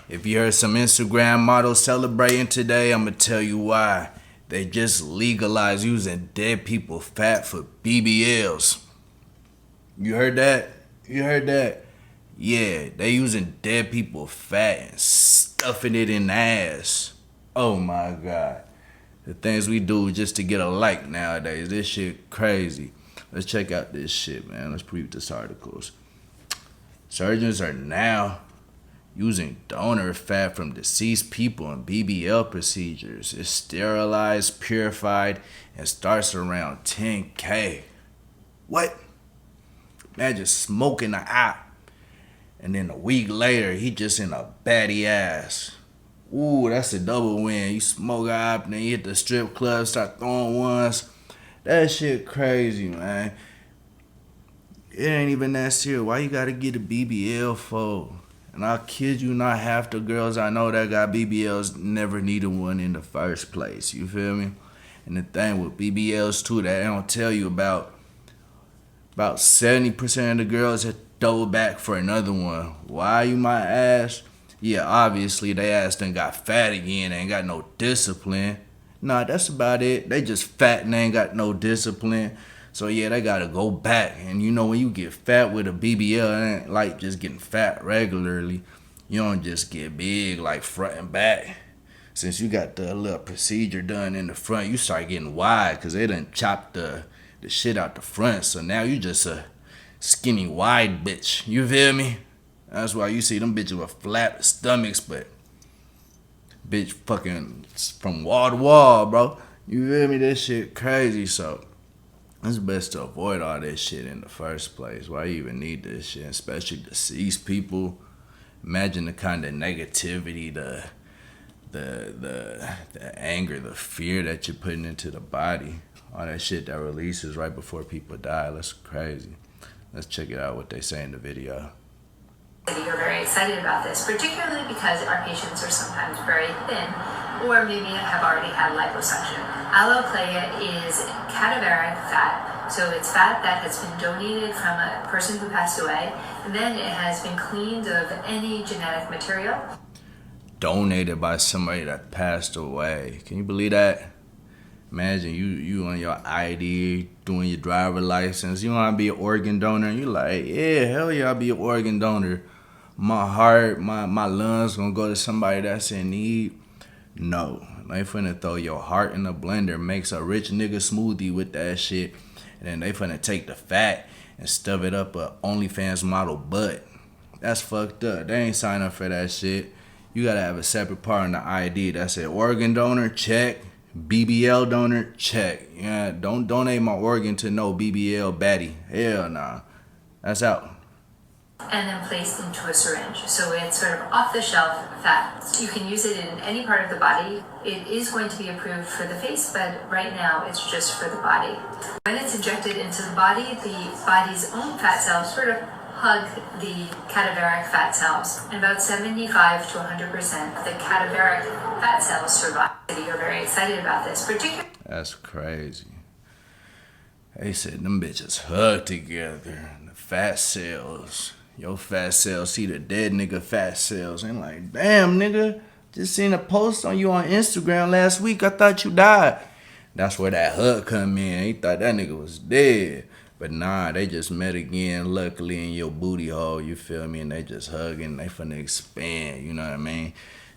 If you heard some Instagram models celebrating today, I'm gonna tell you why. They just legalized using dead people fat for BBLs. You heard that? You heard that? Yeah, they using dead people fat and stuffing it in the ass. Oh my god. The things we do just to get a like nowadays. This shit crazy. Let's check out this shit, man. Let's preview this articles. Surgeons are now using donor fat from deceased people in BBL procedures. It's sterilized, purified, and starts around 10K. What? Imagine smoking the op, and then a week later, he just in a baddie ass. Ooh, that's a double win. You smoke op, then you hit the strip club, start throwing ones. That shit crazy, man. It ain't even that serious. Why you gotta get a BBL for? And I kid you not, half the girls I know that got BBLs never needed one in the first place. You feel me? And the thing with BBLs too that they don't tell you about 70% of the girls have double back for another one. Why, you might ask? Yeah, obviously they ass done got fat again, they ain't got no discipline. Nah, that's about it. They just fat and they ain't got no discipline. So yeah, they gotta go back. And you know when you get fat with a BBL, it ain't like just getting fat regularly. You don't just get big like front and back. Since you got the little procedure done in the front, you start getting wide because they done chopped the shit out the front. So now you just a skinny wide bitch. You feel me? That's why you see them bitches with flat stomachs, but bitch fucking from wall to wall, bro. You feel me? This shit crazy. So it's best to avoid all this shit in the first place. Why you even need this shit? Especially deceased people. Imagine the kind of negativity, the anger, the fear that you're putting into the body. All that shit that releases right before people die. That's crazy. Let's check it out what they say in the video. You're very excited about this, particularly because our patients are sometimes very thin or maybe have already had liposuction. Alopecia is cadaveric fat, so it's fat that has been donated from a person who passed away, and then it has been cleaned of any genetic material. Donated by somebody that passed away. Can you believe that? Imagine you on your ID doing your driver license. You want to be an organ donor? You like, yeah, hell yeah, I'll be an organ donor. My heart, my lungs gonna go to somebody that's in need. No, they finna throw your heart in a blender, makes a rich nigga smoothie with that shit, and then they finna take the fat and stuff it up a OnlyFans model butt. That's fucked up. They ain't sign up for that shit. You gotta have a separate part on the ID that said organ donor, check. BBL donor, check. Yeah, don't donate my organ to no BBL baddie. Hell nah. That's out. And then placed into a syringe. So it's sort of off-the-shelf fat. You can use it in any part of the body. It is going to be approved for the face, but right now it's just for the body. When it's injected into the body's own fat cells sort of hug the cadaveric fat cells. And about 75 to 100% of the cadaveric fat cells survive. You're very excited about this, particularly. That's crazy. They said them bitches hug together. The fat cells. Your fat cells see the dead nigga fat cells. And like, damn nigga, just seen a post on you on Instagram last week. I thought you died. That's where that hug come in. He thought that nigga was dead. But nah, they just met again, luckily, in your booty hole, you feel me? And they just hugging, they finna expand, you know what I mean?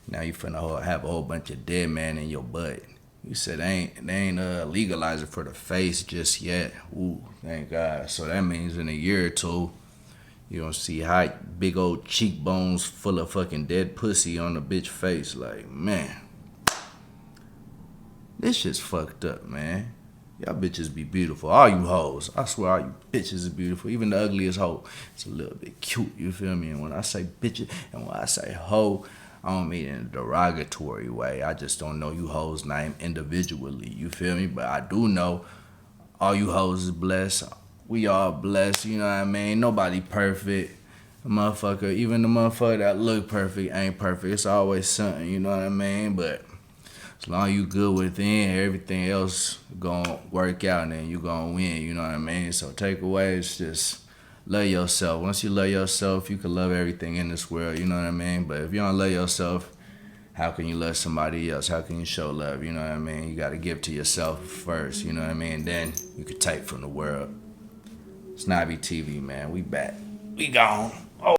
Now you finna have a whole bunch of dead man in your butt. You said they ain't legalizing for the face just yet. Ooh, thank God. So that means in a year or two, you gonna see hot, big old cheekbones full of fucking dead pussy on the bitch face. Like, man, this shit's fucked up, man. Y'all bitches be beautiful. All you hoes. I swear all you bitches is beautiful. Even the ugliest hoe. It's a little bit cute, you feel me? And when I say bitches and when I say hoe, I don't mean in a derogatory way. I just don't know you hoes' name individually, you feel me? But I do know all you hoes is blessed. We all blessed, you know what I mean? Nobody perfect. Motherfucker, even the motherfucker that look perfect ain't perfect. It's always something, you know what I mean? But as long as you good within, everything else gonna work out and then you gonna win, you know what I mean? So takeaways, just love yourself. Once you love yourself, you can love everything in this world, you know what I mean? But if you don't love yourself, how can you love somebody else? How can you show love, you know what I mean? You gotta give to yourself first, you know what I mean? Then you can take from the world. Snobby TV, man. We back. We gone.